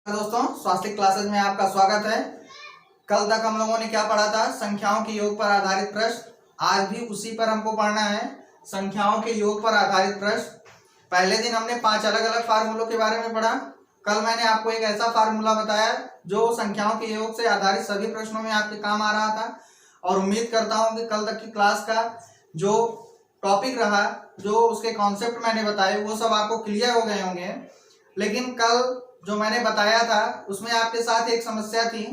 दोस्तों, स्वास्थ्य क्लासेस में आपका स्वागत है। कल तक हम लोगों ने क्या पढ़ा था? संख्याओं के योग पर आधारित प्रश्न। आज भी उसी पर हमको पढ़ना है, संख्याओं के योग पर आधारित प्रश्न। पहले दिन हमने 5 अलग अलग फार्मूलों के बारे में पढ़ा। कल मैंने आपको एक ऐसा फार्मूला बताया जो संख्याओं के योग से आधारित सभी प्रश्नों में आपके काम आ रहा था। और उम्मीद करता हूँ कि कल तक की क्लास का जो टॉपिक रहा, जो उसके कॉन्सेप्ट मैंने बताए, वो सब आपको क्लियर हो गए होंगे। लेकिन कल जो मैंने बताया था उसमें आपके साथ एक समस्या थी।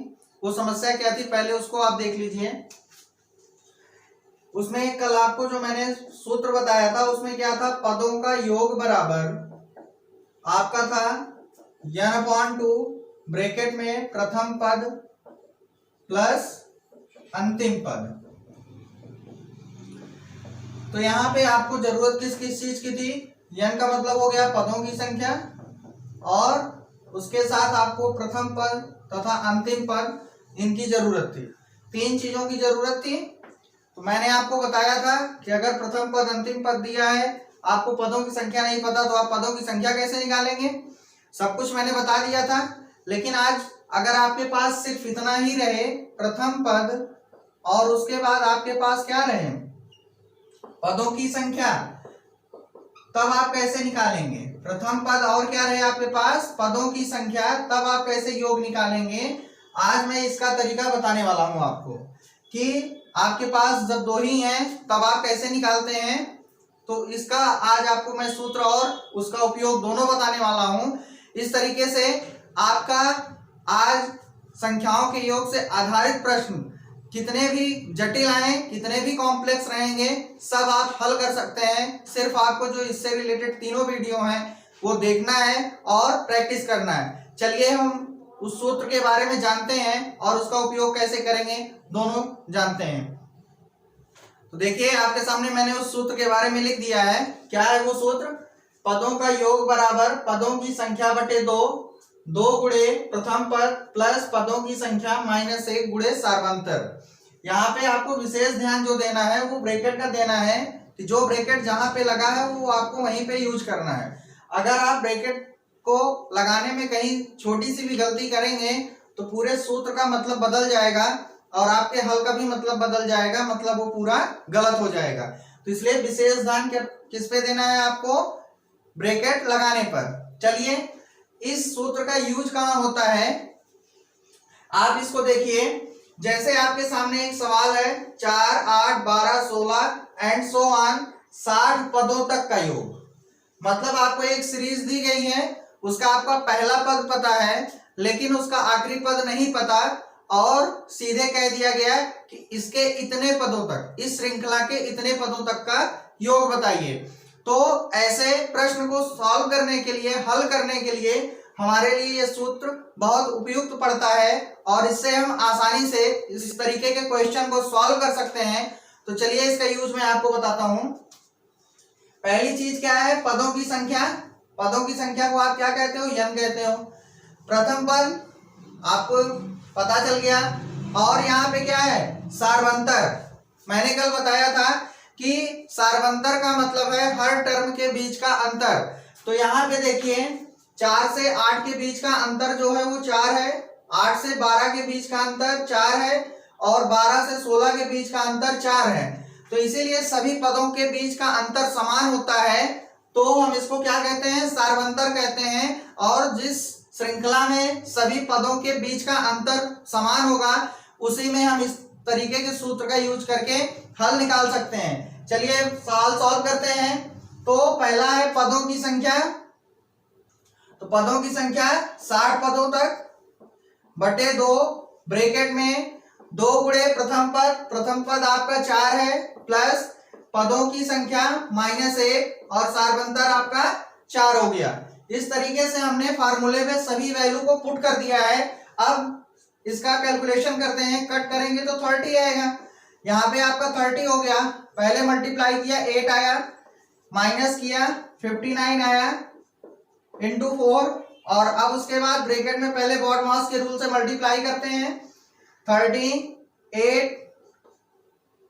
वो समस्या क्या थी, पहले उसको आप देख लीजिए। उसमें कल आपको जो मैंने सूत्र बताया था उसमें क्या था, पदों का योग बराबर आपका था n/2 ब्रैकेट में प्रथम पद प्लस अंतिम पद। तो यहाँ पे आपको जरूरत किस किस चीज की थी? n का मतलब हो गया पदों की संख्या, और उसके साथ आपको प्रथम पद तथा अंतिम पद इनकी जरूरत थी। 3 चीजों की जरूरत थी। तो मैंने आपको बताया था कि अगर प्रथम पद अंतिम पद दिया है, आपको पदों की संख्या नहीं पता, तो आप पदों की संख्या कैसे निकालेंगे? सब कुछ मैंने बता दिया था। लेकिन आज अगर आपके पास सिर्फ इतना ही रहे, प्रथम पद और उसके बाद आपके पास क्या रहे, पदों की संख्या, तब आप कैसे निकालेंगे? प्रथम पद और क्या रहे आपके पास, पदों की संख्या, तब आप कैसे योग निकालेंगे? आज मैं इसका तरीका बताने वाला हूं आपको कि आपके पास जब 2 ही हैं तब आप कैसे निकालते हैं। तो इसका आज आपको मैं सूत्र और उसका उपयोग दोनों बताने वाला हूं। इस तरीके से आपका आज संख्याओं के योग से आधारित प्रश्न कितने भी जटिल आए, कितने भी कॉम्प्लेक्स रहेंगे, सब आप हल कर सकते हैं। सिर्फ आपको जो इससे रिलेटेड तीनों वीडियो हैं वो देखना है और प्रैक्टिस करना है। चलिए हम उस सूत्र के बारे में जानते हैं और उसका उपयोग कैसे करेंगे, दोनों जानते हैं। तो देखिए, आपके सामने मैंने उस सूत्र के बारे में लिख दिया है। क्या है वो सूत्र? पदों का योग बराबर पदों की संख्या बटे 2 गुणे प्रथम पद प्लस पदों की संख्या -1 गुणे सार्वंतर। यहाँ पे आपको विशेष ध्यान जो देना है वो ब्रैकेट का देना है कि जो ब्रैकेट जहां पे लगा है वो आपको वहीं पे यूज करना है। अगर आप ब्रैकेट को लगाने में कहीं छोटी सी भी गलती करेंगे तो पूरे सूत्र का मतलब बदल जाएगा और आपके हल का भी मतलब बदल जाएगा, मतलब वो पूरा गलत हो जाएगा। तो इसलिए विशेष ध्यान किस पे देना है आपको? ब्रैकेट लगाने पर। चलिए, इस सूत्र का यूज कहां होता है आप इसको देखिए। जैसे आपके सामने एक सवाल है, 4, 8, 12, 16 एंड सो ऑन 60 पदों तक का योग। मतलब आपको एक सीरीज दी गई है, उसका आपका पहला पद पता है लेकिन उसका आखिरी पद नहीं पता, और सीधे कह दिया गया कि इसके इतने पदों तक, इस श्रृंखला के इतने पदों तक का योग बताइए। तो ऐसे प्रश्न को सॉल्व करने के लिए, हल करने के लिए हमारे लिए यह सूत्र बहुत उपयुक्त पड़ता है और इससे हम आसानी से इस तरीके के क्वेश्चन को सॉल्व कर सकते हैं। तो चलिए इसका यूज मैं आपको बताता हूं। पहली चीज क्या है? पदों की संख्या। पदों की संख्या को आप क्या कहते हो? n कहते हो। प्रथम पद आपको पता चल गया, और यहाँ पे क्या है? सार्वंतर। मैंने कल बताया था कि सार्वंतर का मतलब है हर टर्म के बीच का अंतर। तो यहाँ पे देखिए, 4 से 8 के बीच का अंतर जो है वो 4 है, 8 से 12 के बीच का अंतर 4 है, और 12 से 16 के बीच का अंतर 4 है। तो इसीलिए सभी पदों के बीच का अंतर समान होता है, तो हम इसको क्या कहते हैं? सार्वंतर कहते हैं। और जिस श्रृंखला में सभी पदों के बीच का अंतर समान होगा उसी में हम इस तरीके के सूत्र का यूज करके हल निकाल सकते हैं। चलिए सवाल सॉल्व करते हैं। तो पहला है पदों की संख्या। तो पदों की संख्या 60 पदों तक बटे 2 ब्रैकेट में 2 गुणे प्रथम पद, प्रथम पद आपका 4 है, प्लस पदों की संख्या -1 और सार्वंतर आपका 4 हो गया। इस तरीके से हमने फार्मूले में सभी वैल्यू को पुट कर दिया है। अब इसका कैलकुलेशन करते हैं, कट करेंगे तो 30 आएगा। यहाँ पे आपका 30 हो गया। पहले मल्टीप्लाई किया 8 आया, माइनस किया 59 आया, इंटू 4, और अब उसके बाद ब्रैकेट में पहले बॉड मास के रूल से मल्टीप्लाई करते हैं। 30, 8,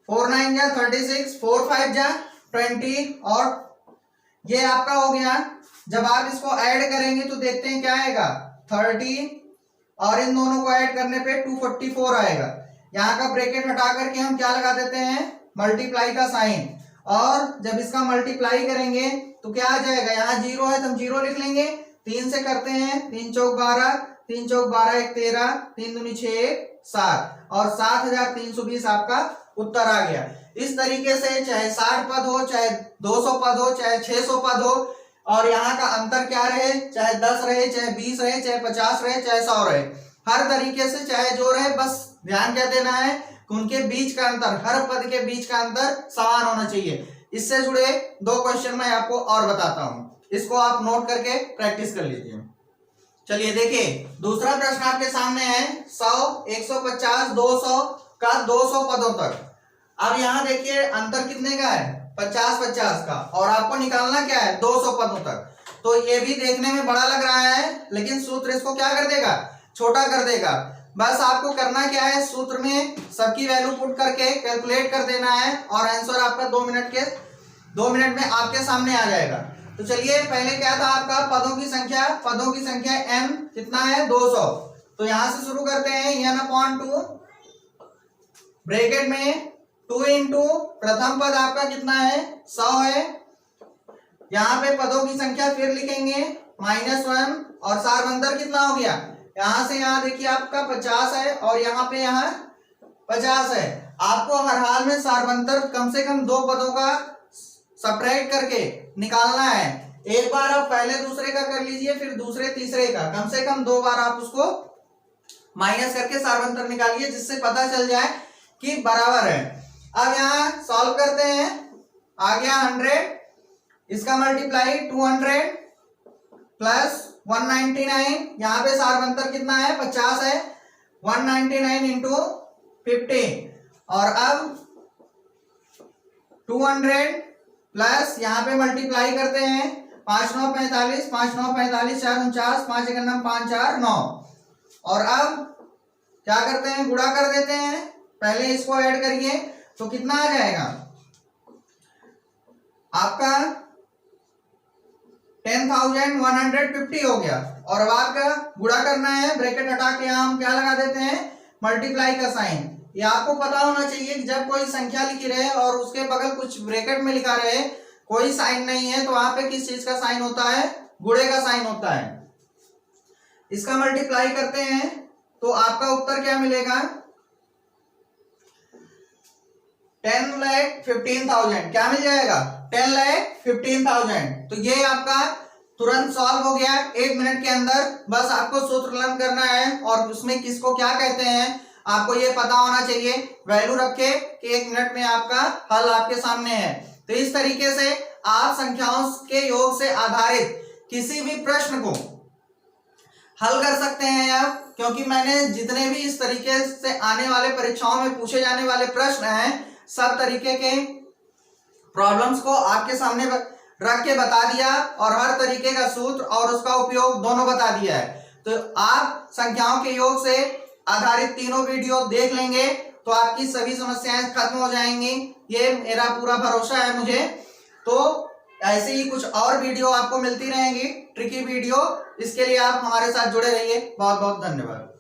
4 9 जा 36, 4 5 जा 20, और ये आपका हो गया। जब आप इसको ऐड करेंगे तो देखते हैं क्या आएगा, 30 और इन दोनों को ऐड करने पे 244 आएगा। यहाँ का ब्रैकेट हटा करके हम क्या लगा देते हैं, मल्टीप्लाई का साइन, और जब इसका मल्टीप्लाई करेंगे तो क्या आ जाएगा, यहाँ 0 है तो हम 0 लिख लेंगे, 3 से करते हैं, 3 चौक 12, 3 चौक 12 1 13, 3 दूनी 6 7 और 7320 आपका उत्तर आ गया। इस तरीके से चाहे 60 पद हो, चाहे 200 पद हो, चाहे 600 पद हो, और यहाँ का अंतर क्या रहे, चाहे 10 रहे, चाहे 20 रहे, चाहे 50 रहे, चाहे 100 रहे, हर तरीके से चाहे जो रहे, बस ध्यान क्या देना है, उनके बीच का अंतर, हर पद के बीच का अंतर समान होना चाहिए। इससे जुड़े 2 क्वेश्चन मैं आपको और बताता हूं, इसको आप नोट करके प्रैक्टिस कर लीजिए। चलिए देखिए, दूसरा प्रश्न आपके सामने है 100, 150, 200 का 200 पदों तक। अब यहाँ देखिए अंतर कितने का है, 50-50 का, और आपको निकालना क्या है, 200 पदों तक। तो ये भी देखने में बड़ा लग रहा है, लेकिन सूत्र इसको क्या कर देगा, छोटा कर देगा। बस आपको करना क्या है, सूत्र में सबकी वैल्यू पुट करके कैलकुलेट कर देना है, और आंसर आपका 2 मिनट में आपके सामने आ जाएगा। तो चलिए, पहले क्या था आपका, पदों की संख्या n कितना है, 200। तो यहां से शुरू करते हैं, n/2 ब्रैकेट में 2 इंटू प्रथम पद आपका कितना है, 100 है। यहाँ पे पदों की संख्या फिर लिखेंगे -1, और सारवंतर कितना हो गया, यहां से यहाँ देखिए आपका 50 है, और यहाँ पे 50 है। आपको हर हाल में सारवंतर कम से कम 2 पदों का सब्ट्रैक्ट करके निकालना है। एक बार आप पहले दूसरे का कर लीजिए, फिर दूसरे तीसरे का, कम से कम 2 बार आप उसको माइनस करके सारवंतर निकालिए, जिससे पता चल जाए कि बराबर है। अब यहाँ सॉल्व करते हैं, आ गया 100, इसका मल्टीप्लाई 200 प्लस 199, यहाँ पे सारवंतर कितना है, 50 है, 199 इंटू 50, और अब 200 प्लस यहाँ पे मल्टीप्लाई करते हैं, 5 9 45, 5 9 45, 4 49, 5 1 5 4 9, और अब क्या करते हैं, गुणा कर देते हैं। पहले इसको ऐड करिए तो कितना आ जाएगा आपका 10,150 हो गया। और अब आपका गुणा करना है, ब्रैकेट हटा के यहाँ हम क्या लगा देते हैं, मल्टीप्लाई का साइन। ये आपको पता होना चाहिए कि जब कोई संख्या लिखी रहे और उसके बगल कुछ ब्रैकेट में लिखा रहे, कोई साइन नहीं है, तो वहां पे किस चीज का साइन होता है, गुणे का साइन होता है। इसका मल्टीप्लाई करते हैं तो आपका उत्तर क्या मिलेगा, 10,15,000 क्या मिल जाएगा, 10,15,000। तो ये आपका तुरंत सॉल्व हो गया 1 मिनट के अंदर। बस आपको सूत्र लर्न करना है, और उसमें किसको क्या कहते हैं आपको ये पता होना चाहिए। वैल्यू रखे कि 1 मिनट में आपका हल आपके सामने है। तो इस तरीके से आप संख्याओं के योग से आधारित किसी भी प्रश्न को हल कर सकते हैं आप, क्योंकि मैंने जितने भी इस तरीके से आने वाले परीक्षाओं में पूछे जाने वाले प्रश्न हैं, सब तरीके के प्रॉब्लम्स को आपके सामने रख के बता दिया, और हर तरीके का सूत्र और उसका उपयोग दोनों बता दिया है। तो आप संख्याओं के योग से आधारित तीनों वीडियो देख लेंगे तो आपकी सभी समस्याएं खत्म हो जाएंगी, ये मेरा पूरा भरोसा है मुझे। तो ऐसे ही कुछ और वीडियो आपको मिलती रहेंगी, ट्रिकी वीडियो। इसके लिए आप हमारे साथ जुड़े रहिए। बहुत बहुत धन्यवाद।